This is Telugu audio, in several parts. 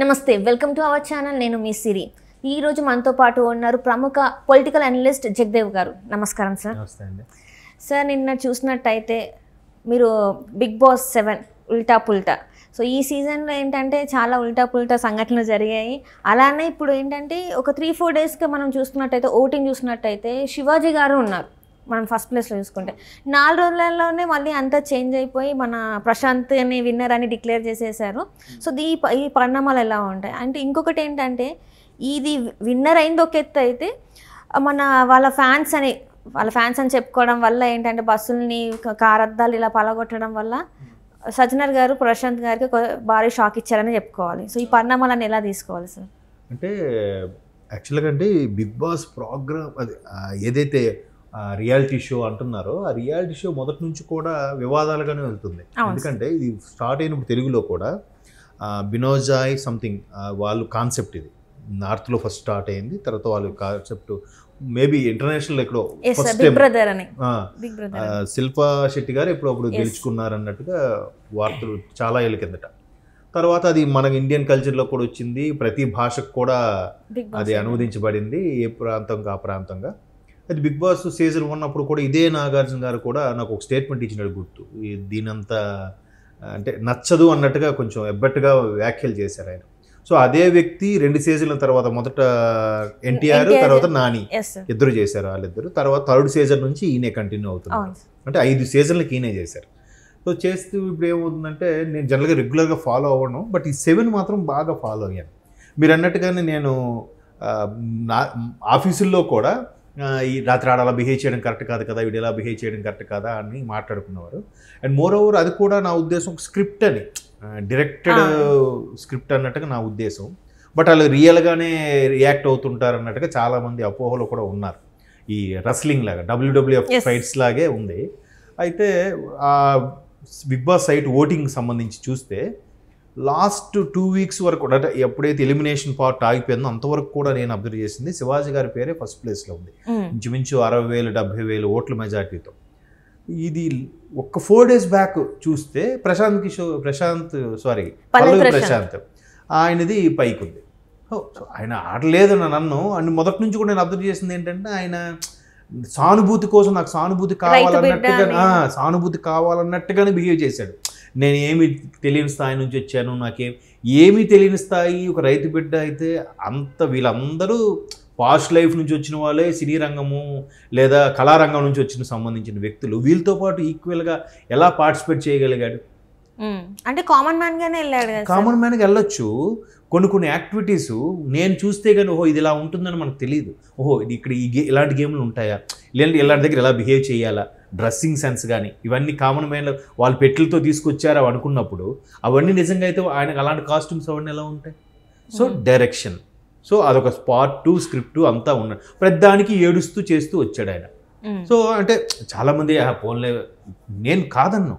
నమస్తే, వెల్కమ్ టు అవర్ ఛానల్. నేను మీ సిరి. ఈ రోజు మనతో పాటు ఉన్నారు ప్రముఖ పొలిటికల్ అనలిస్ట్ జగదేవ్ గారు. నమస్కారం సార్. నమస్తే అండి. సార్, నిన్న చూసినట్టయితే మీరు బిగ్ బాస్ 7 ఉల్టా పుల్టా, సో ఈ సీజన్లో ఏంటంటే చాలా ఉల్టా పుల్టా సంఘటనలు జరిగాయి. అలానే ఇప్పుడు ఏంటంటే ఒక 3-4 డేస్గా మనం చూసుకున్నట్టయితే ఓటింగ్ చూసినట్టయితే శివాజీ గారు ఉన్నారు మనం ఫస్ట్ ప్లేస్లో చూసుకుంటే. 4 రోజులలోనే మళ్ళీ అంతా చేంజ్ అయిపోయి మన ప్రశాంత్ అని విన్నర్ అని డిక్లేర్ చేసేసారు. సో ఈ పరిణామాలు ఎలా ఉంటాయి అంటే, ఇంకొకటి ఏంటంటే ఇది విన్నర్ అయింది ఒక ఎత్తు అయితే, మన వాళ్ళ ఫ్యాన్స్ అని చెప్పుకోవడం వల్ల ఏంటంటే బస్సుల్ని కారద్దాలు ఇలా పలగొట్టడం వల్ల సజ్జనర్ గారు ప్రశాంత్ గారికి భారీ షాక్ ఇచ్చారని చెప్పుకోవాలి. సో ఈ పరిణామాలను ఎలా తీసుకోవాలి సార్? అంటే యాక్చువల్గా అంటే బిగ్ బాస్ ప్రోగ్రామ్ అది ఏదైతే రియాలిటీ షో అంటున్నారో ఆ రియాలిటీ షో మొదటి నుంచి కూడా వివాదాలుగానే వెళ్తుంది. ఎందుకంటే ఇది స్టార్ట్ అయినప్పుడు తెలుగులో కూడా బినోజాయ్ సంథింగ్ వాళ్ళు కాన్సెప్ట్, ఇది నార్త్లో ఫస్ట్ స్టార్ట్ అయింది. తర్వాత వాళ్ళు కాన్సెప్ట్ మేబీ ఇంటర్నేషనల్ ఎక్కడో ఫస్ట్ టైం శిల్పా శెట్టి గారు ఎప్పుడప్పుడు గెలుచుకున్నారు అన్నట్టుగా వార్తలు చాలా ఏళ్ళ కిందట. తర్వాత అది మన ఇండియన్ కల్చర్లో కూడా వచ్చింది, ప్రతి భాషకు కూడా అది అనువదించబడింది, ఏ ప్రాంతంగా ఆ ప్రాంతంగా. అది బిగ్ బాస్ సీజన్ 1 అప్పుడు కూడా ఇదే నాగార్జున గారు కూడా నాకు ఒక స్టేట్మెంట్ ఇచ్చినాడు గుర్తు. దీనంతా అంటే నచ్చదు అన్నట్టుగా కొంచెం ఎబ్బట్టుగా వ్యాఖ్యలు చేశారు ఆయన. సో అదే వ్యక్తి 2 సీజన్ల తర్వాత మొదట ఎన్టీఆర్ తర్వాత నాని ఇద్దరు చేశారు, వాళ్ళిద్దరు. తర్వాత 3rd సీజన్ నుంచి ఈయనే కంటిన్యూ అవుతున్నారు. అంటే 5 సీజన్లకి ఈయనే చేశారు. సో చేస్తూ ఇప్పుడు ఏమవుతుందంటే, నేను జనరల్గా రెగ్యులర్గా ఫాలో అవ్వను, బట్ ఈ 7 మాత్రం బాగా ఫాలో అయ్యాను. మీరు అన్నట్టుగానే నేను నా ఆఫీసుల్లో కూడా ఈ రాత్రి ఆడ అలా బిహేవ్ చేయడం కరెక్ట్ కాదు కదా, వీడు ఎలా బిహేవ్ చేయడం కరెక్ట్ కదా అని మాట్లాడుకునేవారు. అండ్ మోర్ ఓవర్ అది కూడా నా ఉద్దేశం స్క్రిప్ట్ అని, డైరెక్టెడ్ స్క్రిప్ట్ అన్నట్టుగా నా ఉద్దేశం. బట్ వాళ్ళు రియల్గానే రియాక్ట్ అవుతుంటారు అన్నట్టుగా చాలామంది అపోహలు కూడా ఉన్నారు. ఈ రెస్లింగ్ లాగా WWF ఫైట్స్ లాగే ఉంది. అయితే ఆ బిగ్ బాస్ సైట్ ఓటింగ్ సంబంధించి చూస్తే లాస్ట్ 2 వీక్స్ వరకు కూడా, అంటే ఎప్పుడైతే ఎలిమినేషన్ పార్ట్ ఆగిపోయిందో అంతవరకు కూడా నేను అబ్జర్వ్ చేసింది శివాజీ గారి పేరే ఫస్ట్ ప్లేస్లో ఉంది. ఇంచుమించు 60,000-70,000 ఓట్ల మెజార్టీతో. ఇది ఒక్క 4 డేస్ బ్యాక్ చూస్తే పల్లవి ప్రశాంత్ ఆయనది పైకి ఉంది. ఆయన ఆడలేదు నన్ను అని మొదటి నుంచి కూడా నేను అబ్జర్వ్ చేసింది ఏంటంటే, ఆయన సానుభూతి కోసం నాకు సానుభూతి కావాలన్నట్టుగానే బిహేవ్ చేశాడు. నేను ఏమి తెలియని స్థాయి నుంచి వచ్చాను, ఏమీ తెలియని స్థాయి ఒక రైతు బిడ్డ అయితే వీళ్ళందరూ పాస్ట్ లైఫ్ నుంచి వచ్చిన వాళ్ళే, సినీ రంగము లేదా కళారంగం నుంచి సంబంధించిన వ్యక్తులు. వీళ్ళతో పాటు ఈక్వల్గా ఎలా పార్టిసిపేట్ చేయగలిగాడు? అంటే కామన్ మ్యాన్గానే వెళ్ళాడు. కామన్ మ్యాన్గా వెళ్ళొచ్చు. కొన్ని యాక్టివిటీస్ నేను చూస్తే కానీ ఓహో ఇది ఇలా ఉంటుందని మనకు తెలియదు. ఓహో ఇక్కడ ఇలాంటి గేమ్లు ఉంటాయా, లేదంటే ఇలాంటి దగ్గర ఎలా బిహేవ్ చేయాలా, డ్రెస్సింగ్ సెన్స్ కానీ ఇవన్నీ కామన్ మ్యాన్లో వాళ్ళు పెట్టెలతో తీసుకొచ్చారు అవి అనుకున్నప్పుడు అవన్నీ నిజంగా అయితే ఆయనకు అలాంటి కాస్ట్యూమ్స్ అవన్నీ ఎలా ఉంటాయి? సో డైరెక్షన్, సో అదొక పార్ట్ 2 స్క్రిప్ట్ అంతా ఉన్నాడు. ప్రతిదానికి ఏడుస్తూ చేస్తూ వచ్చాడు ఆయన. సో అంటే చాలామంది పోన్లే, నేను కాదన్ను,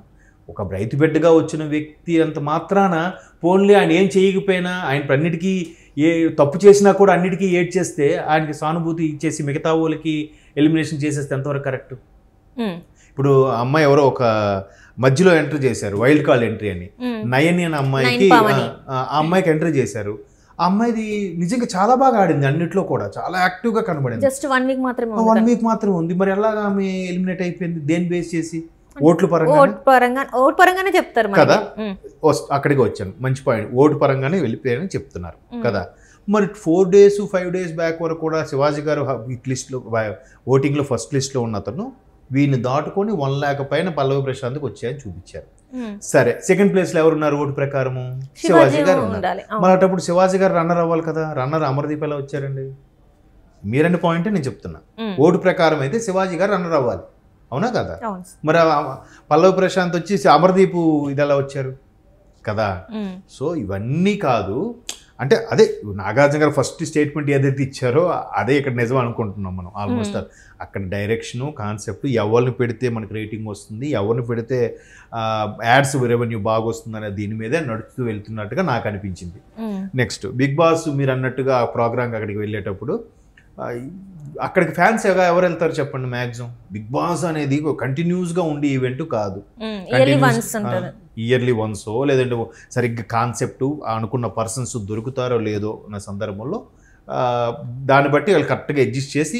ఒక రైతు బిడ్డగా వచ్చిన వ్యక్తి అంత మాత్రాన పోన్లే ఆయన ఏం చేయకపోయినా, ఆయన అన్నిటికీ తప్పు చేసినా కూడా అన్నిటికీ ఏడ్ చేస్తే ఆయనకి సానుభూతి ఇచ్చేసి మిగతా వాళ్ళకి ఎలిమినేషన్ చేసేస్తే ఎంతవరకు కరెక్ట్? ఇప్పుడు అమ్మాయి ఎవరో ఒక మధ్యలో ఎంట్రీ చేశారు, వైల్డ్ కార్డ్ ఎంట్రీ అని, నయని అనే అమ్మాయికి, ఆ అమ్మాయికి ఎంట్రీ చేశారు. ఆ అమ్మాయిది నిజంగా చాలా బాగా ఆడింది, అన్నిట్లో కూడా చాలా యాక్టివ్గా కనబడింది. జస్ట్ 1 వీక్ మాత్రమే ఉంది. మరి ఎలాగా ఆమె ఎలిమినేట్ అయిపోయింది? దేని బేస్ చేసి? ఓట్ పరంగానే చెప్తారు కదా. అక్కడికి వచ్చాను, మంచి పాయింట్. ఓటు పరంగానే వెళ్ళిపోయారని చెప్తున్నారు కదా. మరి 4 డేస్ 5 డేస్ బ్యాక్ వరకు కూడా శివాజీ గారు హిట్ లిస్ట్లో ఓటింగ్లో ఫస్ట్ లిస్ట్లో ఉన్న అతను వీడిని దాటుకొని 1 lakh పైన పల్లవి ప్రశాంత్కి వచ్చాయని చూపించారు. సరే, సెకండ్ ప్లేస్లో ఎవరున్నారు ఓటు ప్రకారము? శివాజీ గారు ఉన్నారు. మరి అటప్పుడు శివాజీ గారు రన్నర్ అవ్వాలి కదా. రన్నర్ అమర్దీప్ ఎలా వచ్చారండి? మీరన్న పాయింటే నేను చెప్తున్నా. ఓటు ప్రకారం అయితే శివాజీ గారు రన్నర్ అవ్వాలి, అవునా కదా. మరి పల్లవి ప్రశాంత్ వచ్చి అమర్దీప్ ఇది ఎలా వచ్చారు కదా. సో ఇవన్నీ కాదు అంటే, అదే నాగార్జున గారు ఫస్ట్ స్టేట్మెంట్ ఏదైతే ఇచ్చారో అదే ఇక్కడ నిజం అనుకుంటున్నాం మనం. ఆల్మోస్ట్ అక్కడ డైరెక్షను, కాన్సెప్ట్, ఎవరిని పెడితే మనకి రేటింగ్ వస్తుంది, ఎవరిని పెడితే యాడ్స్ రెవెన్యూ బాగా వస్తుంది అనే దీని మీదే నడుస్తూ వెళ్తున్నట్టుగా నాకు అనిపించింది. నెక్స్ట్ బిగ్ బాస్ మీరు అన్నట్టుగా ఆ ప్రోగ్రామ్కి అక్కడికి వెళ్ళేటప్పుడు అక్కడికి ఫ్యాన్స్ ఎవరు వెళ్తారు చెప్పండి? మ్యాక్సిమం బిగ్ బాస్ అనేది కంటిన్యూస్గా ఉండే ఈవెంట్ కాదు, ఇయర్లీ వన్సో లేదంటే సరిగ్గా కాన్సెప్ట్ అనుకున్న పర్సన్స్ దొరుకుతారో లేదో అన్న సందర్భంలో దాన్ని బట్టి వాళ్ళు కరెక్ట్గా అడ్జస్ట్ చేసి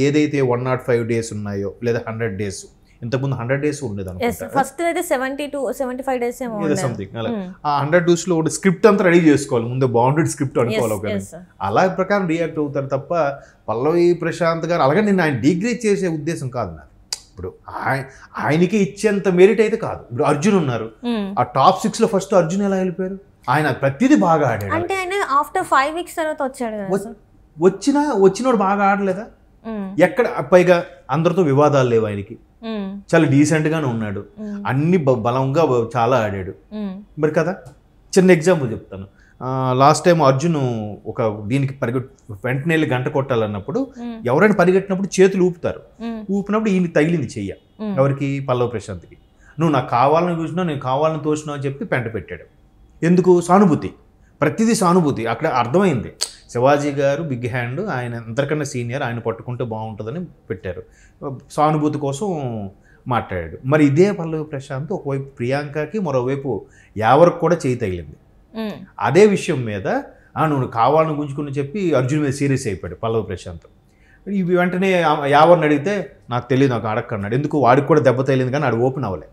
ఏదైతే 105 days ఉన్నాయో లేదా 100 days, ఇంతకుముందు 100 days ఉండేది అనుకుంటా, ఫస్ట్ అయితే 75 days ఏమో సంథింగ్ అలా. ఆ 100 days లో స్క్రిప్ట్ అంతా రెడీ చేసుకోవాలి, ముందే బౌండెడ్ స్క్రిప్ట్ అనుకోవాలి ఒక అలా ప్రకారం రియాక్ట్ అవుతారు తప్ప పల్లవి ప్రశాంత్ గారు అలాగే నేను ఆయన డిగ్రేడ్ చేసే ఉద్దేశం కాదు నాకు. ఇప్పుడు ఆయనకి ఇచ్చేంత మెరిట్ అయితే కాదు. ఇప్పుడు అర్జున్ ఉన్నారు, ఆ టాప్ 6 లో ఫస్ట్ అర్జున్ ఎలా వెళ్ళిపోయారు? ఆయన ప్రతిదీ బాగా ఆడాడు. అంటే ఆయన ఆఫ్టర్ 5 weeks తర్వాత వచ్చాడు. వచ్చినోడు బాగా ఆడలేదా? ఎక్కడ పైగా అందరితో వివాదాలు లేవు ఆయనకి, చాలా డీసెంట్ గానే ఉన్నాడు, అన్ని బలంగా చాలా ఆడాడు మరి కదా. చిన్న ఎగ్జాంపుల్ చెప్తాను. లాస్ట్ టైం అర్జున్ ఒక దీనికి వెంటనే గంట కొట్టాలన్నప్పుడు ఎవరైనా పరిగెట్టినప్పుడు చేతులు ఊపుతారు, ఊపినప్పుడు ఈయన తగిలింది చెయ్య. ఎవరికి? పల్లవి ప్రశాంత్కి. నువ్వు నాకు కావాలని చూసినావు, నేను కావాలని తోసినావు అని చెప్పి పెంట పెట్టాడు. ఎందుకు? సానుభూతి, ప్రతిదీ సానుభూతి. అక్కడ అర్థమైంది శివాజీ గారు బిగ్ హ్యాండ్, ఆయన అందరికన్నా సీనియర్, ఆయన పట్టుకుంటే బాగుంటుందని పెట్టారు. సానుభూతి కోసం మాట్లాడాడు. మరి ఇదే పల్లవి ప్రశాంత్ ఒకవైపు ప్రియాంకకి, మరోవైపు యావరికి కూడా చేయి తగిలింది. అదే విషయం మీద నువ్వు కావాలని గుంజుకుని చెప్పి అర్జున్ మీద సీరియస్ అయిపోయాడు పల్లవి ప్రశాంత్. ఇవి వెంటనే యావర్ని అడిగితే నాకు తెలియదు, నాకు అడక్కన్నాడు. ఎందుకు? వాడికి కూడా దెబ్బ తగిలింది కానీ ఆడు ఓపెన్ అవ్వలే.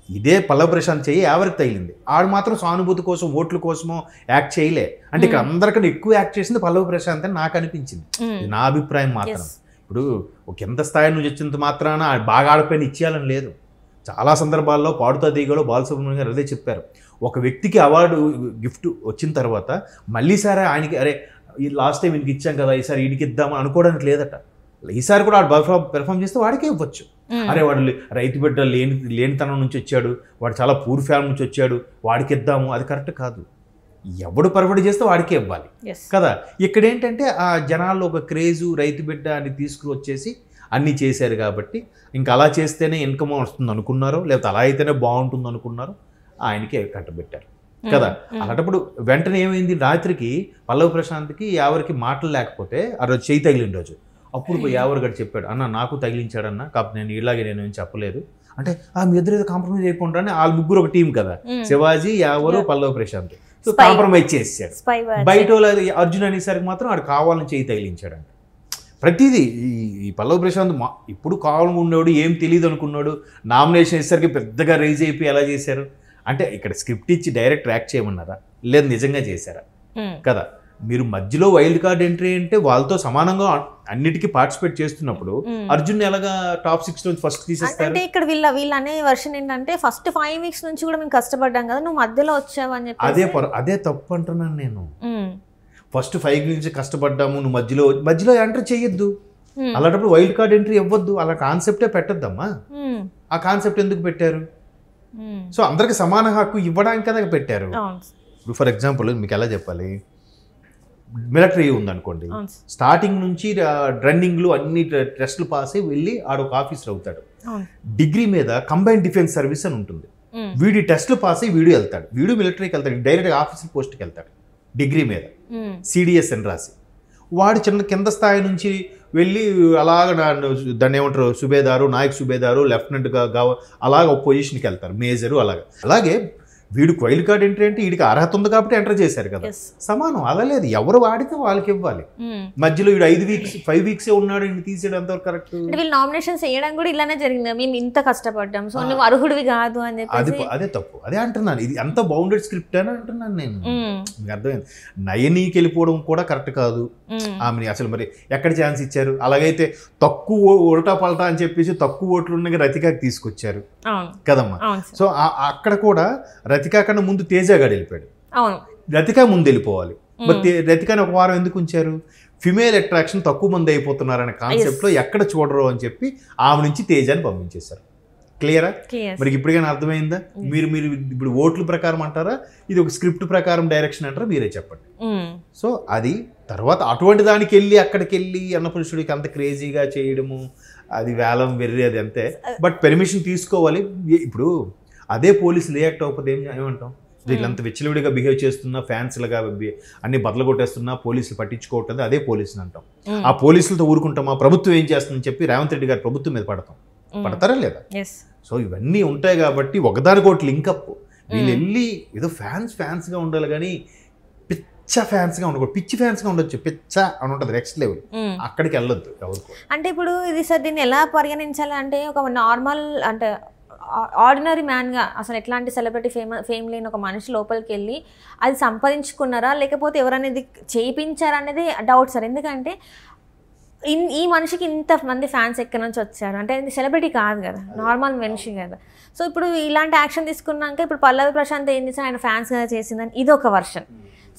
ఇదే పల్లవి ప్రశాంత్ చెయ్యి ఎవరికి తగిలింది, ఆడు మాత్రం సానుభూతి కోసం ఓట్ల కోసమో యాక్ట్ చేయలే. అంటే ఇక్కడ అందరికన్నా ఎక్కువ యాక్ట్ చేసింది పల్లవి ప్రశాంత్ అని నాకు అనిపించింది, నా అభిప్రాయం మాత్రం. ఇప్పుడు ఒక ఎంత స్థాయి నుంచి వచ్చినంత మాత్రాన బాగా ఆడపోయిన ఇచ్చేయాలని లేదు. చాలా సందర్భాల్లో పాడుతా తీగలో బాలసుబ్రహ్మణ్యం గారు అదే చెప్పారు, ఒక వ్యక్తికి అవార్డు గిఫ్ట్ వచ్చిన తర్వాత మళ్ళీ సారి ఆయనకి అరే ఈ లాస్ట్ టైం ఈయనకి ఇచ్చాం కదా ఈసారి ఈయనకి ఇద్దామని అనుకోవడానికి లేదట. ఈసారి కూడా వాడు పెర్ఫామ్ చేస్తే వాడికే ఇవ్వచ్చు. అరే వాడు రైతు బిడ్డ లేనితనం నుంచి వచ్చాడు, వాడు చాలా పూర్ ఫ్యామిలీ నుంచి వచ్చాడు, వాడికి ఇద్దాము, అది కరెక్ట్ కాదు. ఎవడు పరబడి చేస్తే వాడికే ఇవ్వాలి కదా. ఇక్కడ ఏంటంటే ఆ జనాల్లో ఒక క్రేజు రైతు బిడ్డ అని తీసుకుని వచ్చేసి అన్నీ చేశారు కాబట్టి ఇంకా అలా చేస్తేనే ఇన్కమ్ వస్తుంది అనుకున్నారు, లేకపోతే అలా అయితేనే బాగుంటుంది అనుకున్నారు, ఆయనకే కట్టబెట్టారు కదా. అలాంటప్పుడు వెంటనే ఏమైంది, రాత్రికి పల్లవి ప్రశాంత్కి ఎవరికి మాటలు లేకపోతే ఆ రోజు చేయి తగిలిన రోజు అప్పుడు యావర్ గడు చెప్పాడు, అన్న నాకు తగిలించాడన్న, కాకపోతే నేను ఇలాగే నేను ఏం చెప్పలేదు అంటే మీ ఇద్దరు ఏదో కాంప్రమైజ్ అయిపోంటారని వాళ్ళ ముగ్గురు ఒక టీం కదా, శివాజీ, యావరు, పల్లవి ప్రశాంత్. సో కాంప్రమైజ్ చేసాడు. బయట అర్జున్ అనేసరికి మాత్రం ఆడు కావాలని చేయి తగిలించాడంట. ప్రతిదీ ఈ పల్లవి ప్రశాంత్ ఇప్పుడు కావాలని ఉండేవాడు, ఏం తెలియదు అనుకున్నాడు, నామినేషన్ ఇచ్చేసరికి పెద్దగా రైజ్ అయిపోయి ఎలా చేశారు అంటే ఇక్కడ స్క్రిప్ట్ ఇచ్చి డైరెక్ట్ యాక్ట్ చేయమన్నారా, లేదు నిజంగా చేశారా కదా. మీరు మధ్యలో వైల్డ్ కార్డ్ ఎంట్రీ అంటే వాళ్ళతో సమానంగా అన్నిటికీ పార్టిసిపేట్ చేస్తున్నప్పుడు అర్జున్ ఎలాగా టాప్ 6 నుంచి ఫస్ట్ తీసేస్తారు? అంటే ఇక్కడ వీళ్ళ అనే వర్షన్ ఏంటంటే ఫస్ట్ 5 weeks నుంచి కూడా మేము కష్టపడ్డాం కదా, నువ్వు మధ్యలో వచ్చావు అని చెప్పి అదే తప్పు అంటున్నాను నేను. ఫస్ట్ 5 weeks నుంచి కష్టపడ్డాము, నువ్వు మధ్యలో ఎంట్రీ చేయొద్దు, అలాంటప్పుడు వైల్డ్ కార్డ్ ఎంట్రీ ఇవ్వద్దు, అలా కాన్సెప్టే పెట్టద్దమ్మా. ఆ కాన్సెప్ట్ ఎందుకు పెట్టారు? సో అందరికి సమాన హక్కు ఇవ్వడానికి కదా పెట్టారు. ఇప్పుడు ఫర్ ఎగ్జాంపుల్ మీకు ఎలా చెప్పాలి, మిలిటరీ ఉందనుకోండి, స్టార్టింగ్ నుంచి రన్నింగ్లు అన్ని టెస్టులు పాస్ అయ్యి వెళ్ళి ఆడ ఒక ఆఫీసర్ అవుతాడు. డిగ్రీ మీద కంబైన్డ్ డిఫెన్స్ సర్వీస్ అని ఉంటుంది, వీడి టెస్టులు పాస్ అయ్యి వీడు వెళ్తాడు, వీడు మిలిటరీకి వెళ్తాడు, డైరెక్ట్గా ఆఫీసర్ పోస్ట్కి వెళ్తాడు డిగ్రీ మీద, సిడిఎస్ అని రాసి. వాడు చిన్న కింద స్థాయి నుంచి వెళ్ళి అలాగ దాన్ని ఏమంటారు సుబేదారు, నాయక్ సుబేదారు, లెఫ్టినెంట్గా అలాగ ఒక పొజిషన్కి వెళ్తారు, మేజరు అలాగే. వీడికి వైల్డ్ కార్డ్ ఎంట్రీ అంటే వీడికి అర్హత ఉంది కాబట్టి ఎంటర్ చేశారు కదా, సమానం. అలా లేదు, ఎవరు వాడితే వాళ్ళకి ఇవ్వాలి. మధ్యలో వీడు 5 weeks ఉన్నాడు, ఇంక తీసేయడం ఎంతవరకు కరెక్ట్? వీళ్ళు నామినేషన్స్ వేయడం కూడా ఇలానే జరిగింది, మేము ఇంత కష్టపడ్డాం, సో నువ్వు అర్హుడివి కాదు అని చెప్పి. అదే తప్పు, అదే అంటున్నాను. ఇది అంత బౌండెడ్ స్క్రిప్ట్ అని అంటున్నాను నేను. మీకు అర్థమైంది. నయనీకి వెళ్ళిపోవడం కూడా కరెక్ట్ కాదు. ఆమెని అసలు మరి ఎక్కడ ఛాన్స్ ఇచ్చారు? అలాగైతే తక్కువ ఉల్టా పల్టా అని చెప్పేసి తక్కువ ఓట్లు ఉన్న రతికాకి తీసుకొచ్చారు కదమ్మా. సో అక్కడ కూడా రతికా కన్నా ముందు తేజ గారు వెళ్ళిపోయాడు, రతికా ముందు వెళ్ళిపోవాలి. బట్ రతికాని ఒక వారం ఎందుకు ఉంచారు? ఫిమేల్ అట్రాక్షన్ తక్కువ మంది అయిపోతున్నారనే కాన్సెప్ట్లో ఎక్కడ చూడరు అని చెప్పి ఆమె నుంచి తేజాని పంపించేశారు. క్లియరా? మరి ఇప్పటికైనా అర్థమైందా? మీరు ఇప్పుడు ఓట్ల ప్రకారం అంటారా, ఇది ఒక స్క్రిప్ట్ ప్రకారం డైరెక్షన్ అంటారా, మీరే చెప్పండి. సో అది తర్వాత అటువంటి దానికి వెళ్ళి అక్కడికి వెళ్ళి అన్నపురుషుడికి అంత క్రేజీగా చేయడము, అది వేలం వెర్రి, అది అంతే. బట్ పెర్మిషన్ తీసుకోవాలి. ఇప్పుడు అదే పోలీసులు రియాక్ట్ అవ్వకపోతే ఏమంటాం? వీళ్ళంత విచ్చలవిడిగా బిహేవ్ చేస్తున్నా, ఫ్యాన్స్లుగా అన్ని బదలు కొట్టేస్తున్నా, పోలీసులు పట్టించుకోవట్లేదు, అదే పోలీసులు అంటాం. ఆ పోలీసులతో ఊరుకుంటామా? ప్రభుత్వం ఏం చేస్తుందని చెప్పి రేవంత్ రెడ్డి గారు ప్రభుత్వం మీద పడతాం. పడతారా లేదా? సో ఇవన్నీ ఉంటాయి కాబట్టి ఒకదానికొకటి లింకప్. వీళ్ళు వెళ్ళి ఏదో ఫ్యాన్స్గా ఉండాలి కానీ ఫ్యాన్స్గా ఉండకూడదు. పిచ్చి ఫ్యాన్స్గా ఉండొచ్చు, పిచ్చ అని ఉంటుంది నెక్స్ట్ లెవెల్, అక్కడికి వెళ్ళొద్దు ఎవరికి. అంటే ఇప్పుడు ఇది సార్ దీన్ని ఎలా పరిగణించాలి అంటే ఒక నార్మల్ అంటే ఆర్డినరీ మ్యాన్గా అసలు ఎట్లాంటి సెలబ్రిటీ ఫేమ్ లేని ఒక మనిషి లోపలికి వెళ్ళి అది సంపాదించుకున్నారా లేకపోతే ఎవరైనా ఇది చేయించారా అనేది డౌట్ సార్. ఎందుకంటే ఈ మనిషికి ఇంతమంది ఫ్యాన్స్ ఎక్కడి నుంచి వచ్చారు అంటే ఇది సెలబ్రిటీ కాదు కదా, నార్మల్ మనిషి కదా. సో ఇప్పుడు ఇలాంటి యాక్షన్ తీసుకున్నాక ఇప్పుడు పల్లవి ప్రశాంత్ ఏం చేశారు, ఆయన ఫ్యాన్స్గా చేసిందని ఇది ఒక వర్షన్.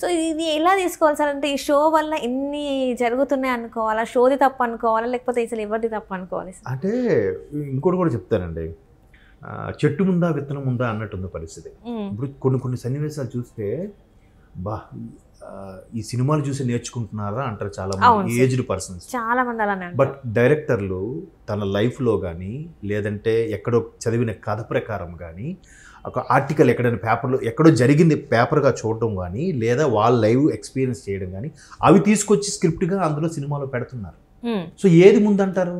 సో ఇది ఎలా తీసుకోవాలి సార్? అంటే ఈ షో వల్ల ఎన్ని జరుగుతున్నాయి అనుకోవాలా, షోది తప్పు అనుకోవాలా లేకపోతే అసలు ఎవరిది తప్పు అనుకోవాలి? అంటే ఇంకోటి కూడా చెప్తానండి, చెట్టు ముందా విత్తనం ముందా అన్నట్టుంది పరిస్థితి. ఇప్పుడు కొన్ని సన్నివేశాలు చూస్తే ఈ సినిమాలు చూసి నేర్చుకుంటున్నారా అంటారు చాలా మంది ఏజ్డ్ పర్సన్స్, చాలా మంది అలానే. బట్ డైరెక్టర్లు తన లైఫ్లో కానీ లేదంటే ఎక్కడో చదివిన కథ ప్రకారం కానీ ఒక ఆర్టికల్ ఎక్కడైనా పేపర్లో ఎక్కడో జరిగింది పేపర్గా చూడడం కానీ లేదా వాళ్ళ లైవ్ ఎక్స్పీరియన్స్ చేయడం కానీ అవి తీసుకొచ్చి స్క్రిప్ట్గా అందులో సినిమాలో పెడుతున్నారు. సో ఏది ముందంటారు?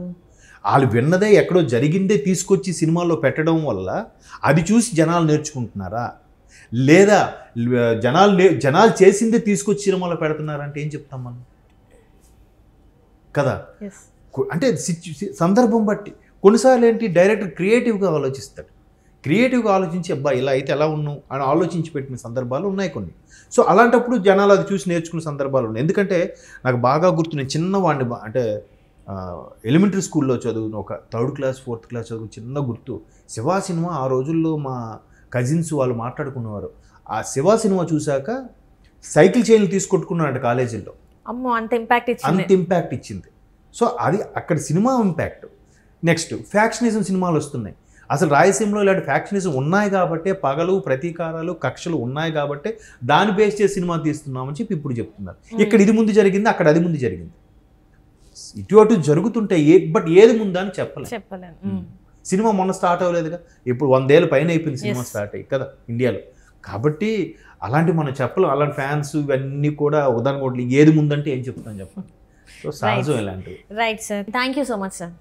వాళ్ళు విన్నదే ఎక్కడో జరిగిందే తీసుకొచ్చి సినిమాలో పెట్టడం వల్ల అది చూసి జనాలు నేర్చుకుంటున్నారా లేదా జనాలు చేసిందే తీసుకొచ్చి సినిమాలో పెడుతున్నారంటే ఏం చెప్తాం మనం కదా. అంటే సందర్భం బట్టి కొన్నిసార్లు ఏంటి డైరెక్టర్ క్రియేటివ్గా ఆలోచిస్తాడు, క్రియేటివ్గా ఆలోచించి అబ్బా ఇలా అయితే ఎలా ఉన్నావు అని ఆలోచించి పెట్టిన సందర్భాలు ఉన్నాయి కొన్ని. సో అలాంటప్పుడు జనాలు అది చూసి నేర్చుకునే సందర్భాలు ఉన్నాయి. ఎందుకంటే నాకు బాగా గుర్తు, నేను చిన్నవాడిని అంటే ఎలిమెంటరీ స్కూల్లో చదువును ఒక 3rd క్లాస్ 4th క్లాస్ చదువు చిన్న గుర్తు. శివ సినిమా ఆ రోజుల్లో మా కజిన్స్ వాళ్ళు మాట్లాడుకునేవారు. ఆ శివ సినిమా చూశాక సైకిల్ చైన్లు తీసుకొట్టుకున్నారంట కాలేజీల్లో. అమ్మో, అంత ఇంపాక్ట్ ఇచ్చింది. సో అది అక్కడ సినిమా ఇంపాక్ట్. నెక్స్ట్ ఫ్యాక్షనిజం సినిమాలు వస్తున్నాయి. అసలు రాయలసీమలో ఇలాంటి ఫ్యాక్షనిజం ఉన్నాయి కాబట్టి, పగలు ప్రతీకారాలు కక్షలు ఉన్నాయి కాబట్టి దాన్ని బేస్ చేసి సినిమా తీస్తున్నామని చెప్పి ఇప్పుడు చెప్తున్నారు. ఇక్కడ ఇది ముందు జరిగింది, అక్కడ అది ముందు జరిగింది, ఇటు అటు జరుగుతుంటాయి. బట్ ఏది ముందా అని చెప్పలేము. సినిమా మొన్న స్టార్ట్ అవ్వలేదుగా, ఇప్పుడు 100 ఏళ్ళ పైన అయిపోయింది సినిమా స్టార్ట్ అయ్యి కదా ఇండియాలో. కాబట్టి అలాంటి మనం చెప్పలేం. అలాంటి ఫ్యాన్స్ ఇవన్నీ కూడా ఉదాహరణ ఏది ముందంటే ఏం చెప్తాను చెప్పండి. సో సహజం ఇలాంటివి. Right sir, thank you so much sir.